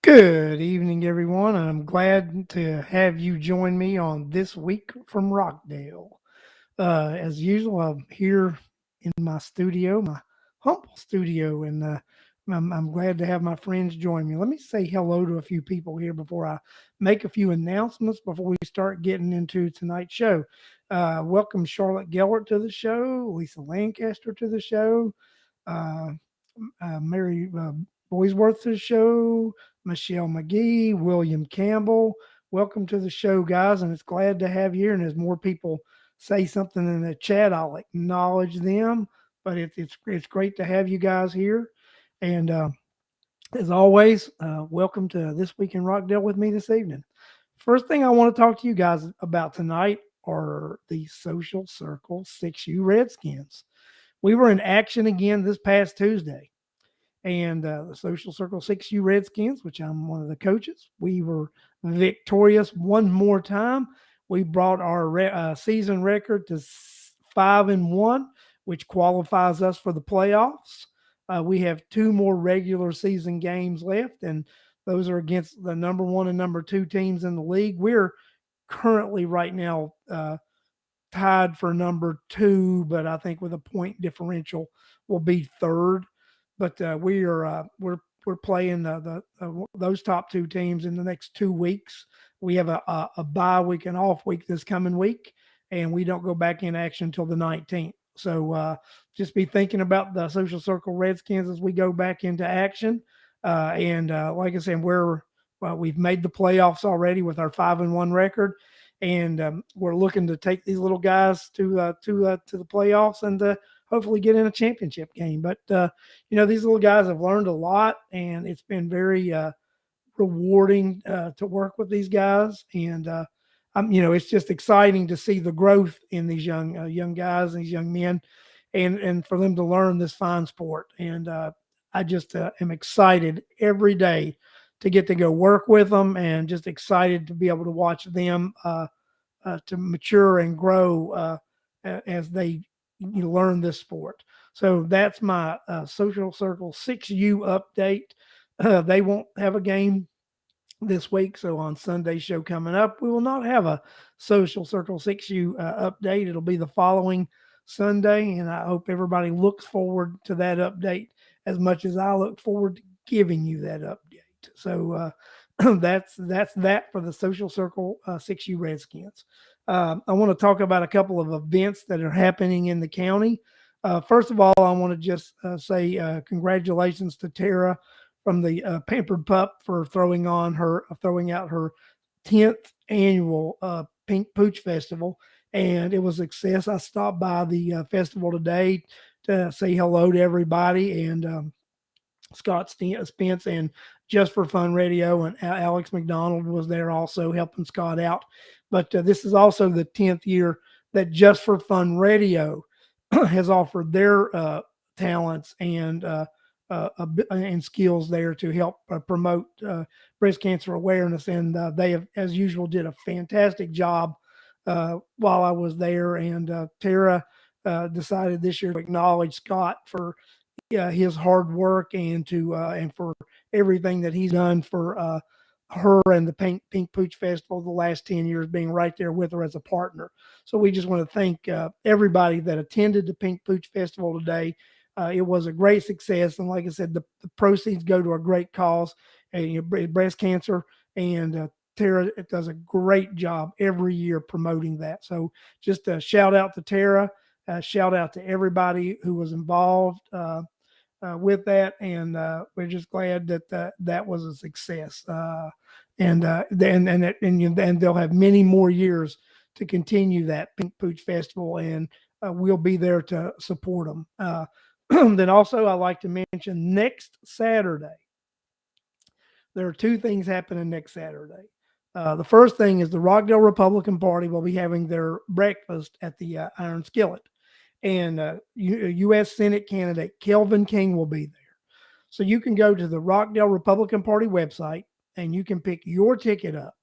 Good evening, everyone. I'm glad to have you join me on This Week from Rockdale. As usual, I'm here in my studio, my humble studio, and I'm glad to have my friends join me. Let me say hello to a few people here before I make a few announcements before we start getting into tonight's show. Welcome Charlotte Gellert to the show, Lisa Lancaster to the show, uh, Mary Boysworth to the show, Michelle McGee, William Campbell. Welcome to the show, guys, and it's glad to have you here. And as more people say something in the chat, I'll acknowledge them. But it's great to have you guys here. And as always, welcome to This Week in Rockdale with me this evening. First thing I want to talk to you guys about tonight are the Social Circle 6U Redskins. We were in action again this past Tuesday, and the Social Circle 6U Redskins, which I'm one of the coaches, we were victorious one more time. We brought our season record to 5-1, which qualifies us for the playoffs. We have two more regular season games left, and those are against the number one and number two teams in the league. We're currently right now tied for number two, but I think with a point differential, we'll be third. But we're playing those top two teams in the next 2 weeks. We have a bye week and off week this coming week, and we don't go back in action until the 19th. So just be thinking about the Social Circle Redskins as we go back into action. And like I said, we've made the playoffs already with our 5-1 record, and we're looking to take these little guys to the playoffs and hopefully get in a championship game. But these little guys have learned a lot, and it's been very rewarding to work with these guys. And it's just exciting to see the growth in these young guys and these young men, and for them to learn this fine sport. And I just am excited every day to get to go work with them, and just excited to be able to watch them to mature and grow as they learn this sport. So that's my Social Circle 6U update. They won't have a game this week, so on Sunday's show coming up, we will not have a Social Circle 6U update. It'll be the following Sunday, and I hope everybody looks forward to that update as much as I look forward to giving you that update. So that's that for the Social Circle 6U Redskins. I want to talk about a couple of events that are happening in the county. First of all, I want to just say congratulations to Tara from the Pampered Pup for throwing out her 10th annual Pink Pooch Festival, and it was a success. I stopped by the festival today to say hello to everybody, and Scott Spence and Just for Fun Radio, and Alex McDonald was there also helping Scott out. But this is also the 10th year that Just for Fun Radio has offered their talents and skills there to help promote breast cancer awareness. And they have, as usual, did a fantastic job while I was there. And Tara decided this year to acknowledge Scott for his hard work, and for everything that he's done for her and the Pink Pooch Festival the last 10 years, being right there with her as a partner. So we just want to thank everybody that attended the Pink Pooch Festival today. It was a great success, and like I said, the proceeds go to a great cause, breast cancer, and Tara does a great job every year promoting that. So just a shout out to Tara, shout out to everybody who was involved with that, and we're just glad that that was a success. And they'll have many more years to continue that Pink Pooch Festival, and we'll be there to support them. Then also, I like to mention next Saturday, there are two things happening next Saturday. The first thing is the Rockdale Republican Party will be having their breakfast at the Iron Skillet, and U.S. Senate candidate Kelvin King will be there. So you can go to the Rockdale Republican Party website, and you can pick your ticket up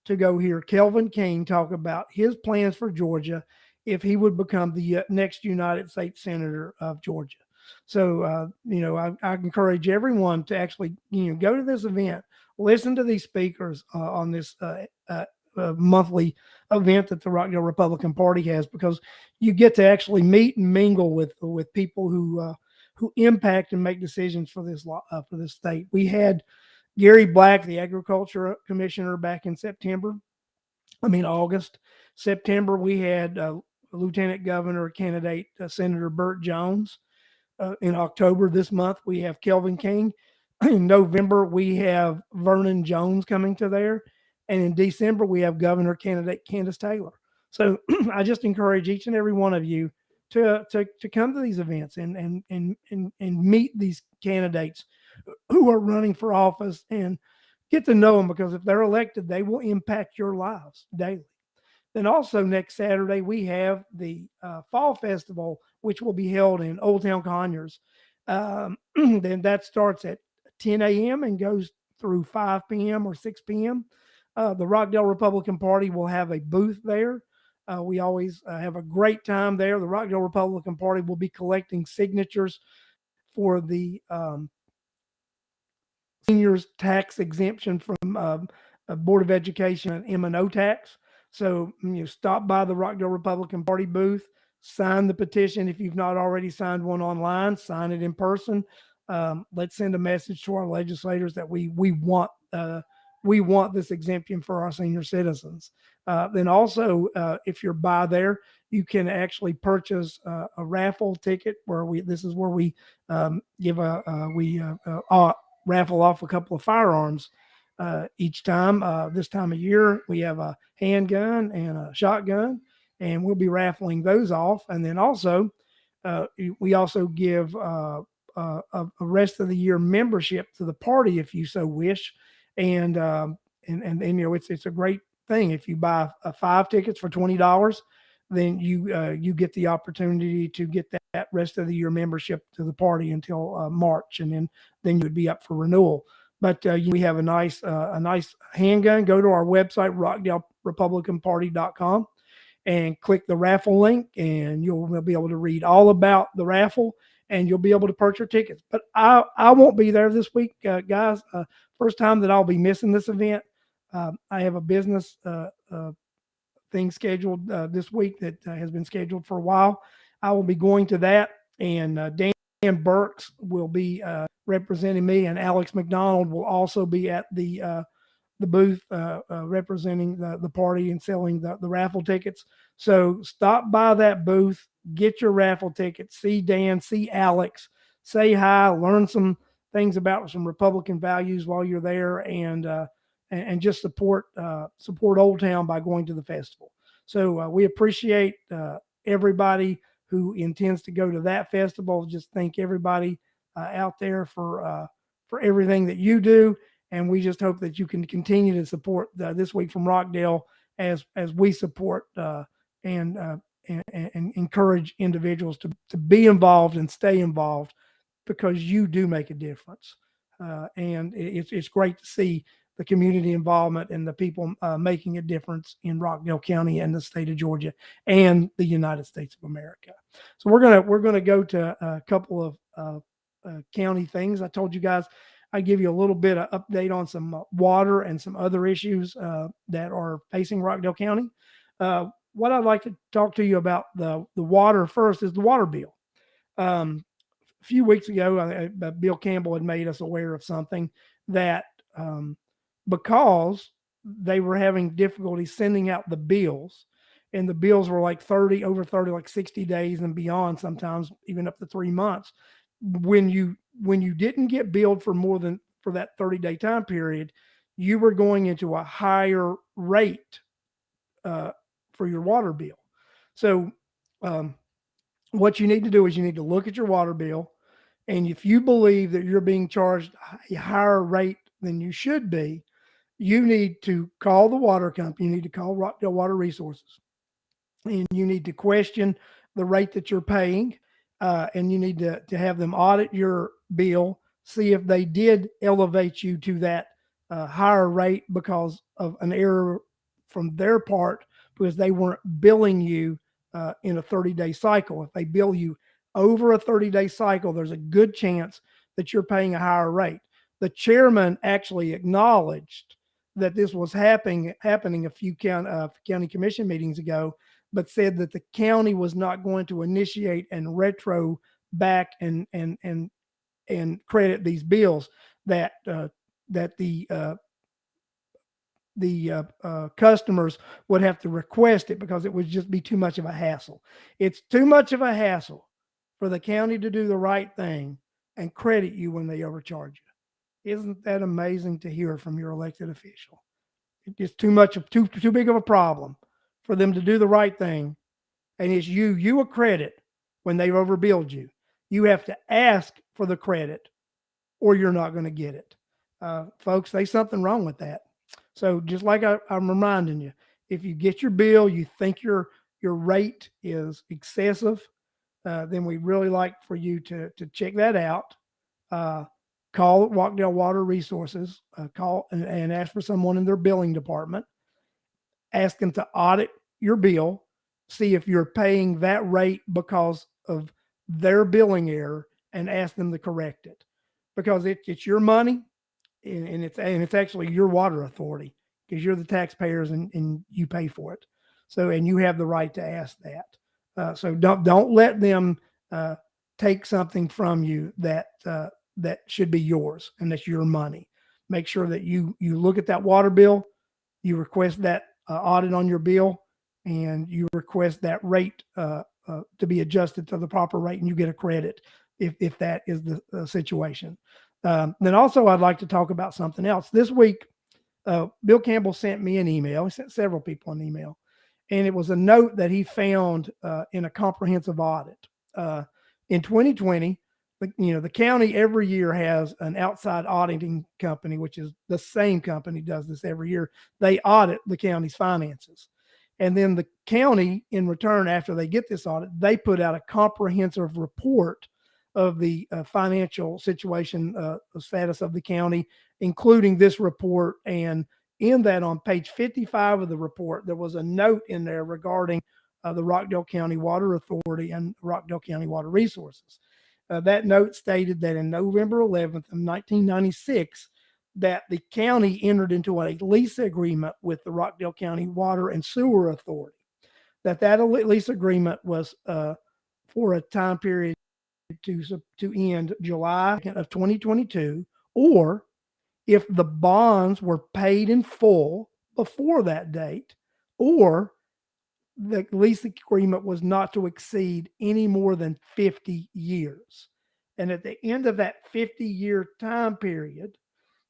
to go hear Kelvin King talk about his plans for Georgia if he would become the next United States Senator of Georgia. So, I encourage everyone to actually, go to this event listen to these speakers on this monthly event that the Rockdale Republican Party has, because you get to actually meet and mingle with people who impact and make decisions for this state. We had Gary Black, the agriculture commissioner, back in August. September, we had Lieutenant Governor candidate Senator Burt Jones. In October this month, we have Kelvin King. In November, we have Vernon Jones coming to there. And in December, we have governor candidate Candace Taylor. So I just encourage each and every one of you to come to these events and meet these candidates who are running for office and get to know them, because if they're elected, they will impact your lives daily. Then also next Saturday, we have the Fall Festival, which will be held in Old Town Conyers. Then that starts at 10 a.m. and goes through 5 p.m. or 6 p.m. The Rockdale Republican Party will have a booth there. We always have a great time there. The Rockdale Republican Party will be collecting signatures for the seniors tax exemption from Board of Education and M&O tax. So stop by the Rockdale Republican Party booth, sign the petition. If you've not already signed one online, sign it in person. Let's send a message to our legislators that we want this exemption for our senior citizens. Then also, if you're by there, you can actually purchase a raffle ticket where we give raffle off a couple of firearms each time. This time of year, we have a handgun and a shotgun, and we'll be raffling those off. And then also, we also give a rest of the year membership to the party if you so wish. And it's a great thing. If you buy 5 tickets for $20, then you get the opportunity to get that rest of the year membership to the party until March, and then you would be up for renewal. But we have a nice handgun. Go to our website, rockdalerepublicanparty.com, and click the raffle link, and you'll be able to read all about the raffle, and you'll be able to purchase your tickets. But I won't be there this week, guys. First time that I'll be missing this event. I have a business thing scheduled this week that has been scheduled for a while. I will be going to that, and Dan Burks will be representing me, and Alex McDonald will also be at the booth representing the party and selling the raffle tickets. So stop by that booth, get your raffle tickets, see Dan, see Alex, say hi, learn some things about some Republican values while you're there, and just support Old Town by going to the festival. So we appreciate everybody who intends to go to that festival. Just thank everybody out there for everything that you do, and we just hope that you can continue to support This Week from Rockdale as we support and encourage individuals to be involved and stay involved, because you do make a difference. And it's great to see the community involvement and the people making a difference in Rockdale County and the state of Georgia and the United States of America. So we're gonna go to a couple of county things. I told you guys I'd give you a little bit of update on some water and some other issues that are facing Rockdale County. What I'd like to talk to you about the water first is the water bill. A few weeks ago, Bill Campbell had made us aware of something that because they were having difficulty sending out the bills, and the bills were like over 30, like 60 days and beyond, sometimes even up to 3 months. When you didn't get billed for that 30-day time period, you were going into a higher rate for your water bill. So what you need to do is you need to look at your water bill, and if you believe that you're being charged a higher rate than you should be, you need to call the water company. You need to call Rockdale Water Resources, and you need to question the rate that you're paying, and you need to have them audit your bill, see if they did elevate you to that higher rate because of an error from their part, because they weren't billing you in a 30-day cycle. If they bill you over a 30-day cycle, there's a good chance that you're paying a higher rate. The chairman actually acknowledged that this was happening a few county commission meetings ago, but said that the county was not going to initiate and retro back and credit these bills, that that the customers would have to request it because it would just be too much of a hassle. It's too much of a hassle for the county to do the right thing and credit you when they overcharge you. Isn't that amazing to hear from your elected official? It's too big of a problem for them to do the right thing, and it's you a credit when they've overbilled you. You have to ask for the credit, or you're not going to get it. Folks, there's something wrong with that. So just like I'm reminding you, if you get your bill, you think your rate is excessive, then we really like for you to check that out. Uh, Call Rockdale Water Resources, call and ask for someone in their billing department. Ask them to audit your bill, see if you're paying that rate because of their billing error, and ask them to correct it, because it's your money, and it's actually your water authority, because you're the taxpayers, and you pay for it. So, and you have the right to ask that. So don't let them take something from you that should be yours, and that's your money. Make sure that you look at that water bill, you request that audit on your bill, and you request that rate to be adjusted to the proper rate, and you get a credit if that is the situation. Then also, I'd like to talk about something else. This week, Bill Campbell sent me an email. He sent several people an email, and it was a note that he found in a comprehensive audit. In 2020, the county every year has an outside auditing company, which is the same company does this every year. They audit the county's finances. And then the county, in return, after they get this audit, they put out a comprehensive report of the financial situation, the status of the county, including this report. And in that, on page 55 of the report, there was a note in there regarding the Rockdale County Water Authority and Rockdale County Water Resources. That note stated that in November 11th of 1996, that the county entered into a lease agreement with the Rockdale County Water and Sewer Authority. That lease agreement was for a time period to end July of 2022, or if the bonds were paid in full before that date, or the lease agreement was not to exceed any more than 50 years. And at the end of that 50-year time period,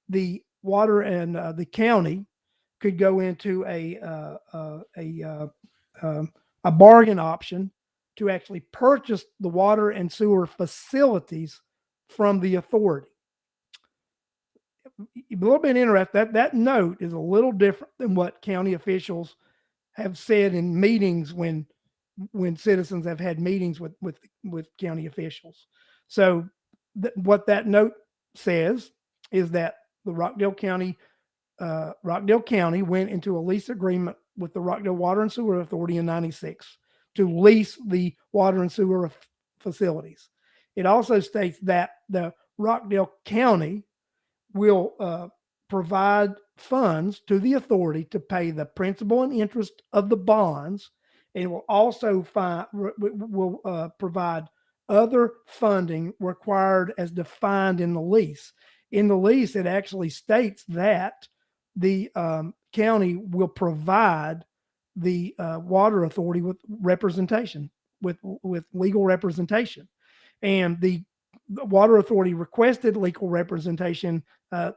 the water and the county could go into a bargain option to actually purchase the water and sewer facilities from the authority. A little bit interesting. That note is a little different than what county officials have said in meetings when citizens have had meetings with county officials. So what that note says is that the Rockdale County went into a lease agreement with the Rockdale Water and Sewer Authority in '96 to lease the water and sewer facilities. It also states that the Rockdale County will provide funds to the authority to pay the principal and interest of the bonds. It will also provide other funding required as defined in the lease. In the lease, it actually states that the county will provide the water authority with representation, with legal representation. And the water authority requested legal representation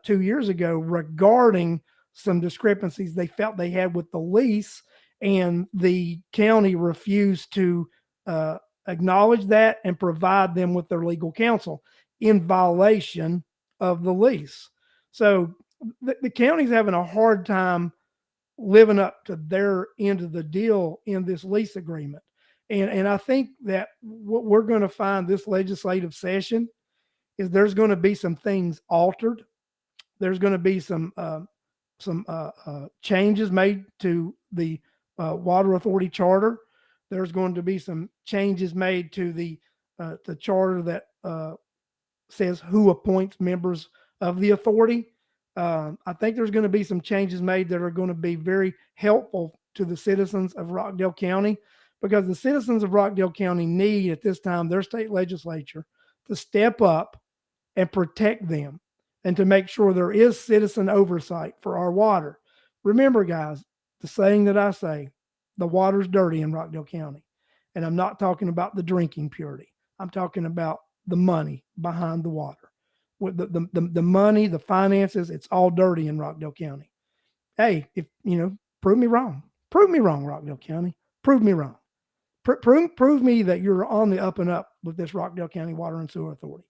2 years ago regarding some discrepancies they felt they had with the lease, and the county refused to acknowledge that and provide them with their legal counsel, in violation of the lease. So the county's having a hard time living up to their end of the deal in this lease agreement. And I think that what we're going to find this legislative session is there's going to be some things altered. There's going to be some changes made to the water authority charter. There's going to be some changes made to the charter that says who appoints members of the authority. I think there's going to be some changes made that are going to be very helpful to the citizens of Rockdale County, because the citizens of Rockdale County need at this time their state legislature to step up and protect them, and to make sure there is citizen oversight for our water. Remember, guys, the saying that I say, the water's dirty in Rockdale County. And I'm not talking about the drinking purity. I'm talking about the money behind the water. With the money, the finances, it's all dirty in Rockdale County. Hey, if you know, prove me wrong. Prove me wrong, Rockdale County. Prove me wrong. Prove me that you're on the up and up with this Rockdale County Water and Sewer Authority.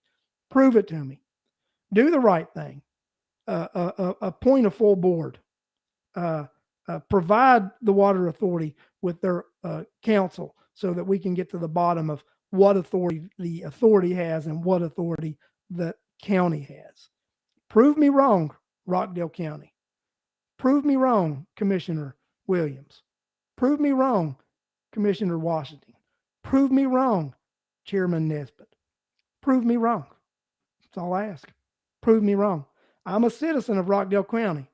Prove it to me. Do the right thing. Appoint a full board. Uh, Provide the water authority with their counsel so that we can get to the bottom of what authority the authority has and what authority the county has. Prove me wrong, Rockdale County. Prove me wrong, Commissioner Williams. Prove me wrong, Commissioner Washington. Prove me wrong, Chairman Nesbitt. Prove me wrong. That's all I ask. Prove me wrong. I'm a citizen of Rockdale County.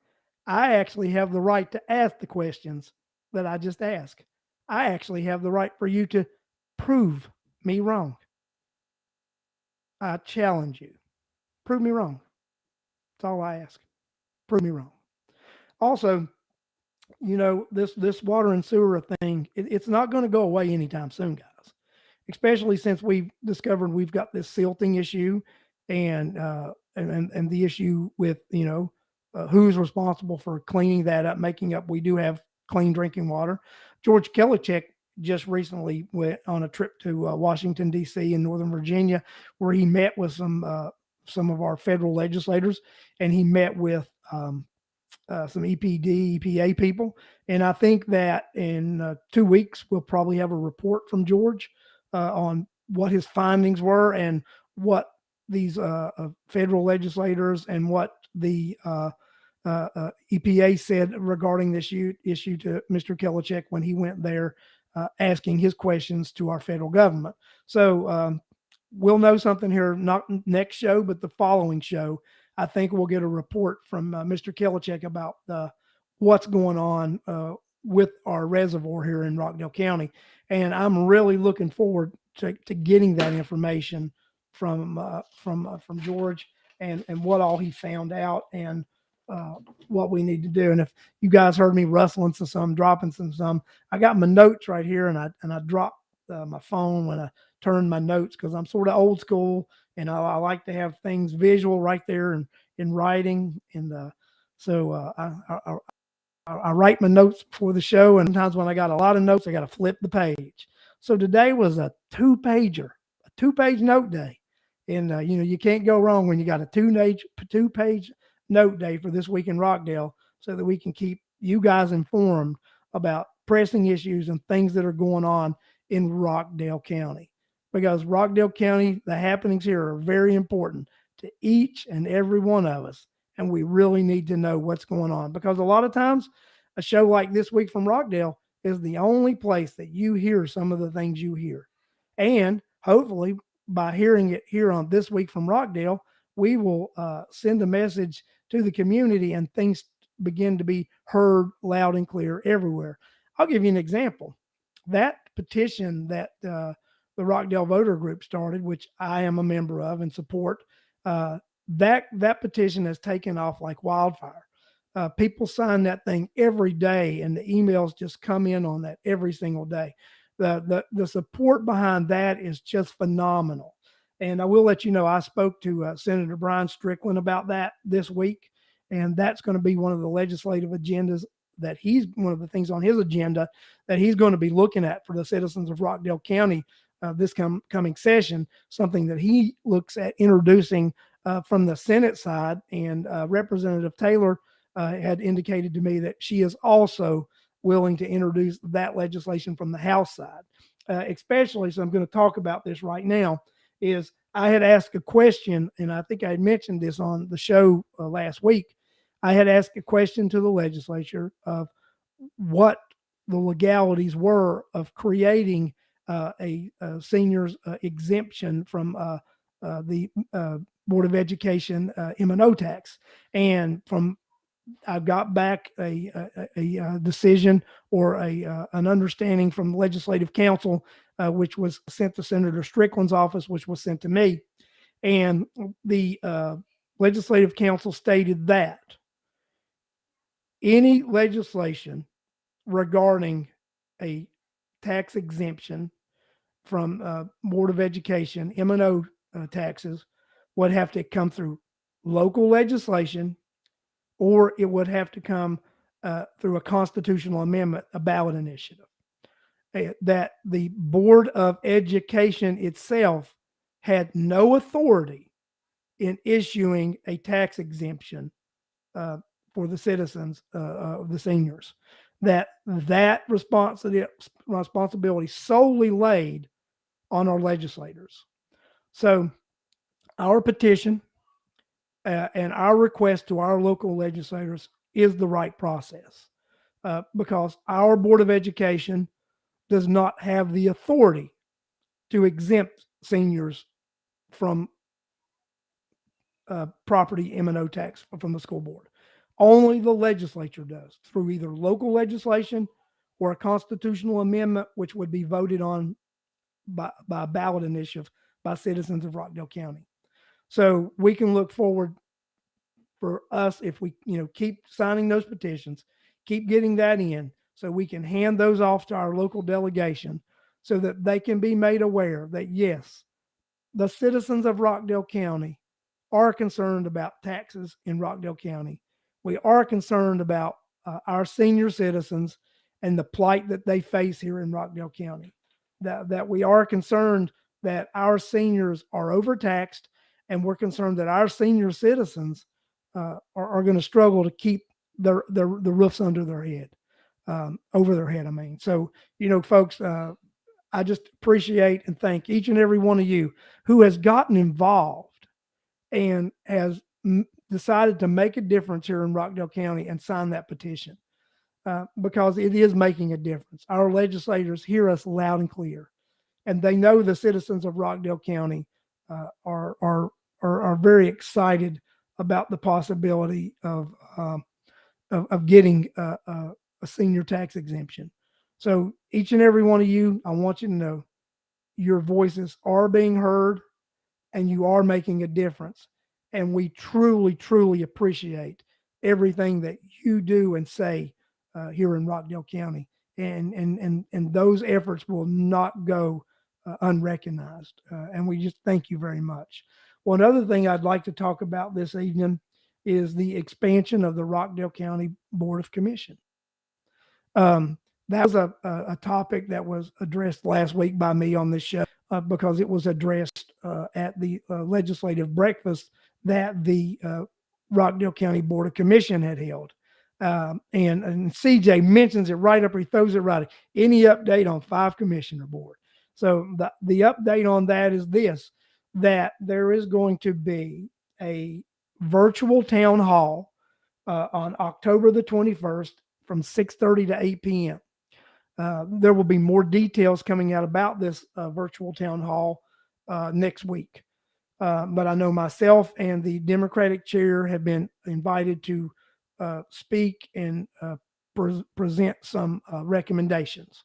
I actually have the right to ask the questions that I just asked. I actually have the right for you to prove me wrong. I challenge you. Prove me wrong. That's all I ask. Prove me wrong. Also, this water and sewer thing, it's not going to go away anytime soon, guys. Especially since we've discovered we've got this silting issue, and the issue with who's responsible for cleaning that up, making up we do have clean drinking water. George Kelichek just recently went on a trip to Washington D.C. and Northern Virginia, where he met with some of our federal legislators, and he met with some EPD, EPA people. And I think that in 2 weeks, we'll probably have a report from George on what his findings were and what these federal legislators and what the EPA said regarding this issue to Mr. Kelichek when he went there asking his questions to our federal government. So we'll know something here, not next show, but the following show. I think we'll get a report from Mr. Kelichek about what's going on with our reservoir here in Rockdale County. And I'm really looking forward to getting that information from George and what all he found out and what we need to do. And if you guys heard me rustling some, dropping some, I got my notes right here, and I dropped my phone when I turned my notes, because I'm sort of old school and I like to have things visual right there and in writing. And so I write my notes before the show, and sometimes when I got a lot of notes, I got to flip the page. So today was a two-page note day. And, you can't go wrong when you got a two-page note day for this week in Rockdale, so that we can keep you guys informed about pressing issues and things that are going on in Rockdale County. Because Rockdale County, the happenings here are very important to each and every one of us. And we really need to know what's going on, because a lot of times a show like This Week from Rockdale is the only place that you hear some of the things you hear. And hopefully by hearing it here on This Week from Rockdale, we will send a message to the community and things begin to be heard loud and clear everywhere. I'll give you an example. That petition that the Rockdale Voter Group started, which I am a member of and support, that petition has taken off like wildfire. People sign that thing every day, and the emails just come in on that every single day. The support behind that is just phenomenal. And I will let you know, I spoke to Senator Brian Strickland about that this week, and that's going to be one of the legislative agendas one of the things on his agenda that he's going to be looking at for the citizens of Rockdale County this coming session, something that he looks at introducing from the Senate side. And Representative Taylor had indicated to me that she is also willing to introduce that legislation from the House side, especially. So I'm going to talk about this right now. Is I had asked a question, and I think I had mentioned this on the show last week. I had asked a question to the legislature of what the legalities were of creating a seniors exemption from the Board of Education M&O tax. And I got back a decision or an understanding from the Legislative Council, which was sent to Senator Strickland's office, which was sent to me. And the Legislative Council stated that any legislation regarding a tax exemption from Board of Education M&O taxes would have to come through local legislation, or it would have to come through a constitutional amendment, a ballot initiative. That the Board of Education itself had no authority in issuing a tax exemption for the citizens of the seniors. That responsibility solely laid on our legislators. So our petition and our request to our local legislators is the right process because our Board of Education does not have the authority to exempt seniors from property M&O tax from the school board. Only the legislature does through either local legislation or a constitutional amendment, which would be voted on by a ballot initiative by citizens of Rockdale County. So we can look forward for us if we, keep signing those petitions, keep getting that in, so we can hand those off to our local delegation so that they can be made aware that yes, the citizens of Rockdale County are concerned about taxes in Rockdale County. We are concerned about our senior citizens and the plight that they face here in Rockdale County. That we are concerned that our seniors are overtaxed, and we're concerned that our senior citizens are going to struggle to keep the roofs under their head, over their head. I mean, so folks, I just appreciate and thank each and every one of you who has gotten involved and has decided to make a difference here in Rockdale County and sign that petition because it is making a difference. Our legislators hear us loud and clear, and they know the citizens of Rockdale County are very excited about the possibility of getting a senior tax exemption. So each and every one of you, I want you to know your voices are being heard and you are making a difference. And we truly, truly appreciate everything that you do and say here in Rockdale County. And those efforts will not go unrecognized. And we just thank you very much. One other thing I'd like to talk about this evening is the expansion of the Rockdale County Board of Commission. That was a topic that was addressed last week by me on this show because it was addressed at the legislative breakfast that the Rockdale County Board of Commission had held. And CJ mentions it right up, he throws it right. Any update on 5 commissioner board? So the update on that is this, that there is going to be a virtual town hall on October the 21st from 6:30 to 8 p.m. There will be more details coming out about this virtual town hall next week. But I know myself and the Democratic chair have been invited to speak and present some recommendations.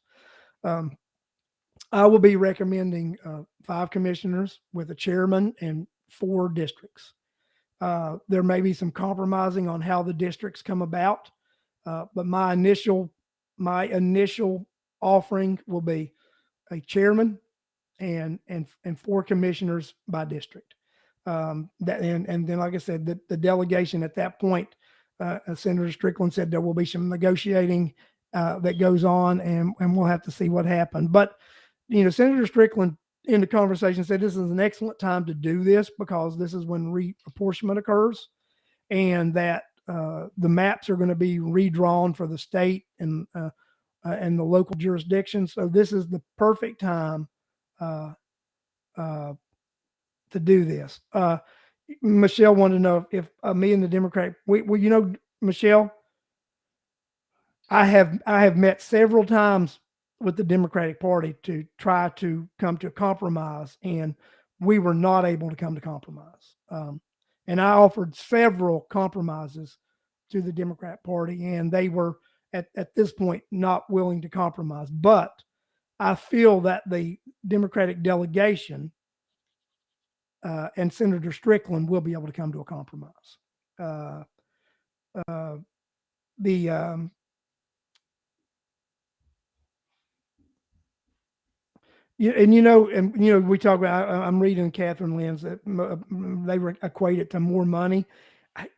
I will be recommending 5 commissioners with a chairman and 4 districts. There may be some compromising on how the districts come about, but my initial offering will be a chairman and 4 commissioners by district. And then, like I said, the delegation at that point, Senator Strickland said there will be some negotiating that goes on, and we'll have to see what happened. But Senator Strickland in the conversation said this is an excellent time to do this because this is when reapportionment occurs, and that the maps are going to be redrawn for the state and the local jurisdiction. So this is the perfect time to do this. Michelle wanted to know if me and the Democrat, Michelle, I have met several times with the Democratic Party to try to come to a compromise, and we were not able to come to compromise. And I offered several compromises to the Democrat Party, and they were at this point not willing to compromise. But I feel that the Democratic delegation and Senator Strickland will be able to come to a compromise. Uh, uh, the Yeah, we talk about. I'm reading Catherine Lynn's that they equate it to more money.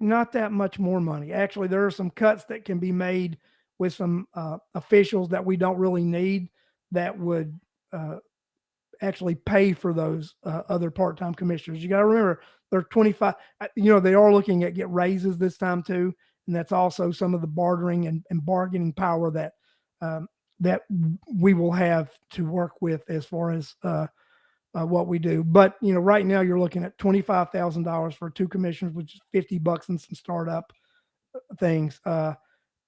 Not that much more money. Actually, there are some cuts that can be made with some officials that we don't really need that would uh, actually pay for those other part-time commissioners. You got to remember they're 25. They are looking at get raises this time too, and that's also some of the bartering and bargaining power um, that we will have to work with as far as what we do. But right now you're looking at $25,000 for two commissioners, which is $50 and some startup things.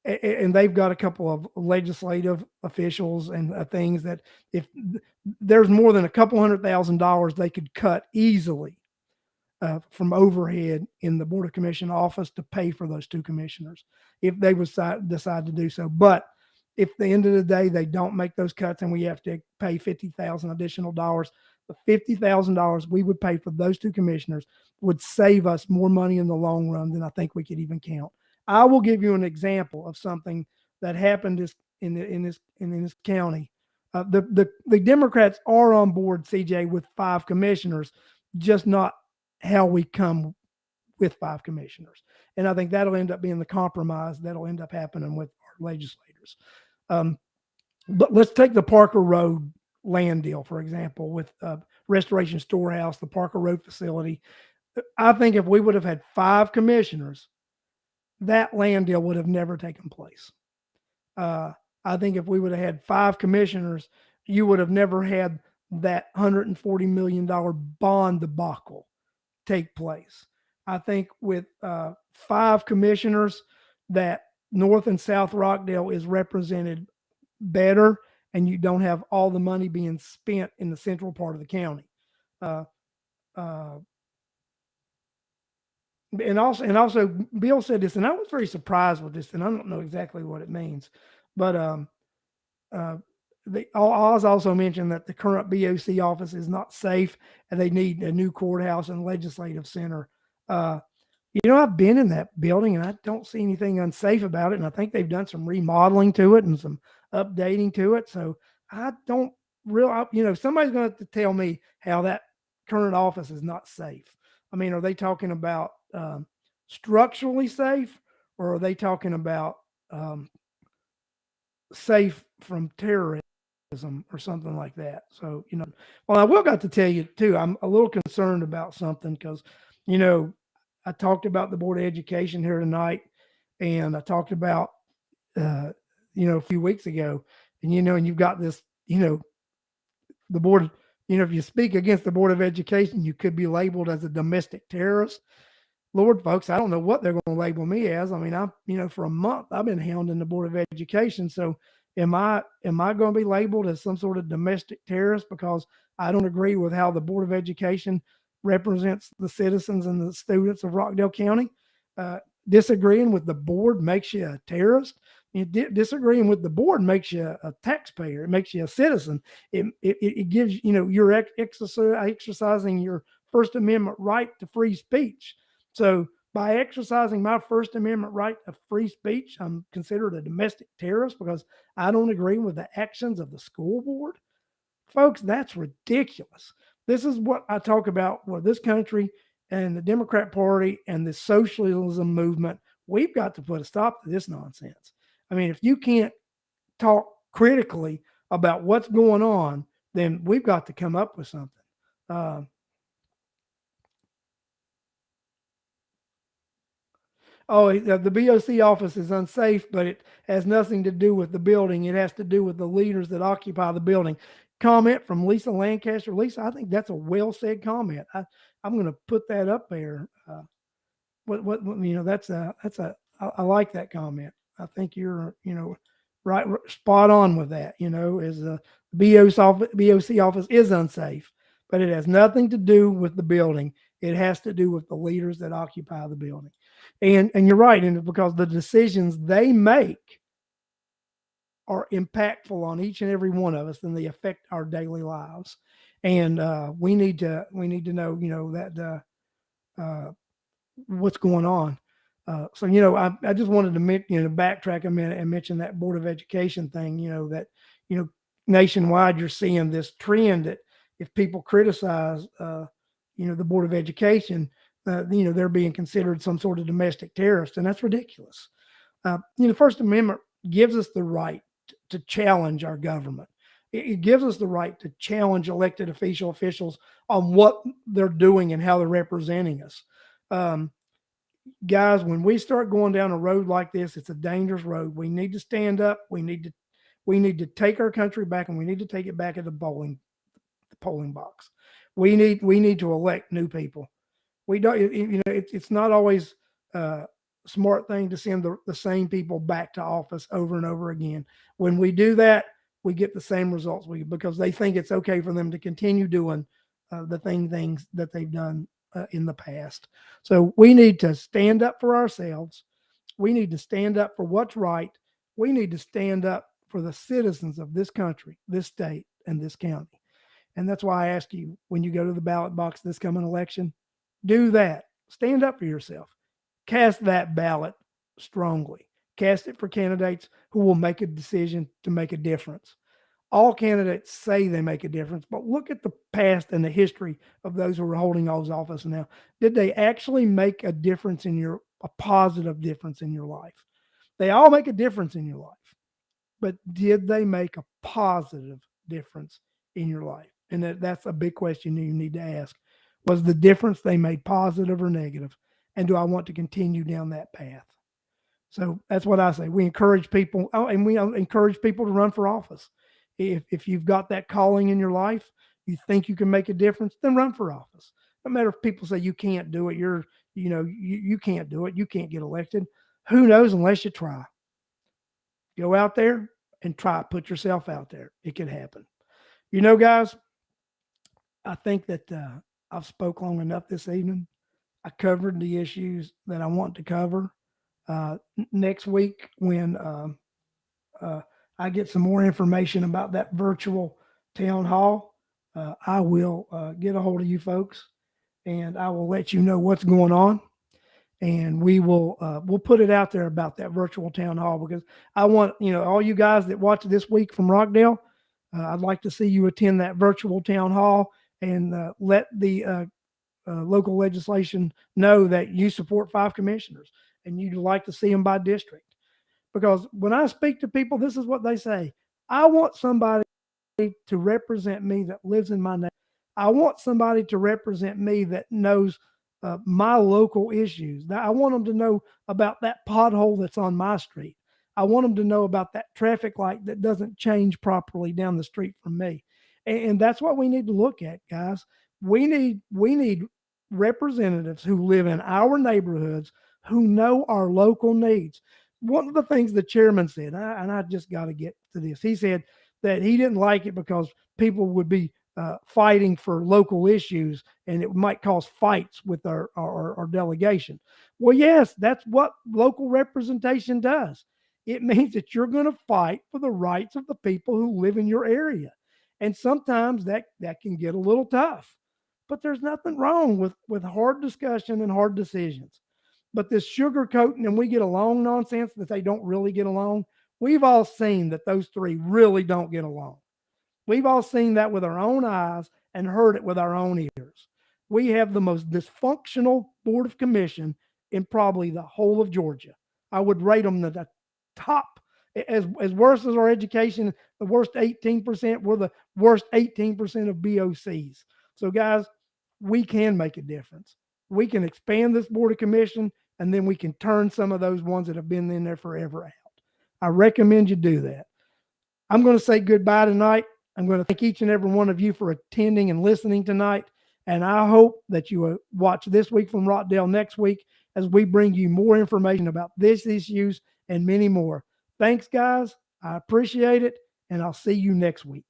And they've got a couple of legislative officials and things that if there's more than a couple $100,000 they could cut easily from overhead in the Board of Commission office to pay for those two commissioners if they would decide to do so. But if at the end of the day they don't make those cuts and we have to pay $50,000 additional dollars, the $50,000 we would pay for those two commissioners would save us more money in the long run than I think we could even count. I will give you an example of something that happened in this county. The Democrats are on board, CJ, with 5 commissioners, just not how we come with 5 commissioners. And I think that'll end up being the compromise that'll end up happening with our legislators. But let's take the Parker Road land deal, for example, with Restoration Storehouse, the Parker Road facility. I think if we would have had 5 commissioners, that land deal would have never taken place. I think if we would have had 5 commissioners, you would have never had that $140 million bond debacle take place. I think with 5 commissioners, that North and South Rockdale is represented better, and you don't have all the money being spent in the central part of the county. Uh, uh, and also, Bill said this, and I was very surprised with this, and I don't know exactly what it means, but Oz also mentioned that the current BOC office is not safe, and they need a new courthouse and legislative center. I've been in that building, and I don't see anything unsafe about it, and I think they've done some remodeling to it and some updating to it. So I don't really, somebody's going to have to tell me how that current office is not safe. I mean, are they talking about structurally safe, or are they talking about safe from terrorism or something like that? So, well, I will got to tell you too, I'm a little concerned about something because, I talked about the Board of Education here tonight, and I talked about, a few weeks ago, and, and you've got this, the board, if you speak against the Board of Education, you could be labeled as a domestic terrorist. Lord, folks, I don't know what they're going to label me as. I mean, for a month I've been hounding the Board of Education. So am I going to be labeled as some sort of domestic terrorist because I don't agree with how the Board of Education represents the citizens and the students of Rockdale County? Disagreeing with the board makes you a terrorist. Disagreeing with the board makes you a taxpayer. It makes you a citizen. It gives, you're exercising your First Amendment right to free speech. So by exercising my First Amendment right to free speech, I'm considered a domestic terrorist because I don't agree with the actions of the school board. Folks, that's ridiculous. This is what I talk about with this country and the Democrat Party and the socialism movement. We've got to put a stop to this nonsense. I mean, if you can't talk critically about what's going on, then we've got to come up with something. The BOC office is unsafe, but it has nothing to do with the building. It has to do with the leaders that occupy the building. Comment from Lisa Lancaster. Lisa, I think that's a well said comment. I'm going to put that up there. I like that comment. I think you're, right, spot on with that. Is the BOC office is unsafe, but it has nothing to do with the building. It has to do with the leaders that occupy the building. And you're right, and because the decisions they make are impactful on each and every one of us, and they affect our daily lives. And we need to know, that uh, what's going on. I just wanted to backtrack a minute and mention that Board of Education thing. That you know nationwide you're seeing this trend that if people criticize, the Board of Education, they're being considered some sort of domestic terrorist, and that's ridiculous. The First Amendment gives us the right to challenge our government. It gives us the right to challenge elected officials on what they're doing and how they're representing us. Um, Guys, when we start going down a road like this, it's a dangerous road. We need to stand up. We need to take our country back, and we need to take it back at the polling box. We need to elect new people. We don't, it's not always a smart thing to send the same people back to office over and over again. When we do that, we get the same results because they think it's okay for them to continue doing the things that they've done in the past. So we need to stand up for ourselves. We need to stand up for what's right. We need to stand up for the citizens of this country, this state, and this county. And that's why I ask you, when you go to the ballot box this coming election, do that. Stand up for yourself. Cast that ballot strongly. Cast it for candidates who will make a decision to make a difference. All candidates say they make a difference, but look at the past and the history of those who are holding those office now. Did they actually make a positive difference in your life? They all make a difference in your life, but did they make a positive difference in your life? And that's a big question you need to ask. Was the difference they made positive or negative? And do I want to continue down that path? So that's what I say. We encourage people, and we encourage people to run for office. If you've got that calling in your life, you think you can make a difference, then run for office. No matter if people say you can't do it, you can't do it, you can't get elected. Who knows unless you try? Go out there and try. Put yourself out there. It can happen. Guys, I think that I've spoke long enough this evening. I covered the issues that I want to cover. Next week, when uh, I get some more information about that virtual town hall, I will get a hold of you folks, and I will let you know what's going on. And we'll put it out there about that virtual town hall, because I want all you guys that watch this week from Rockdale. I'd like to see you attend that virtual town hall and let the local legislation know that you support 5 commissioners and you'd like to see them by district. Because when I speak to people, this is what they say: I want somebody to represent me that lives in my neighborhood. I want somebody to represent me that knows my local issues. I want them to know about that pothole that's on my street. I want them to know about that traffic light that doesn't change properly down the street from me. And that's what we need to look at, guys. We need representatives who live in our neighborhoods, who know our local needs. One of the things the chairman said, and I just got to get to this. He said that he didn't like it because people would be fighting for local issues, and it might cause fights with our delegation. Well, yes, that's what local representation does. It means that you're going to fight for the rights of the people who live in your area. And sometimes that can get a little tough. But there's nothing wrong with hard discussion and hard decisions. But this sugarcoating and we get along nonsense that they don't really get along, we've all seen that those three really don't get along. We've all seen that with our own eyes and heard it with our own ears. We have the most dysfunctional board of commission in probably the whole of Georgia. I would rate them the top, as worse as our education, the worst 18%. We're the worst 18% of BOCs. So, guys, we can make a difference. We can expand this board of commission, and then we can turn some of those ones that have been in there forever out. I recommend you do that. I'm going to say goodbye tonight. I'm going to thank each and every one of you for attending and listening tonight. And I hope that you watch This Week from Rockdale next week as we bring you more information about these issues and many more. Thanks, guys. I appreciate it. And I'll see you next week.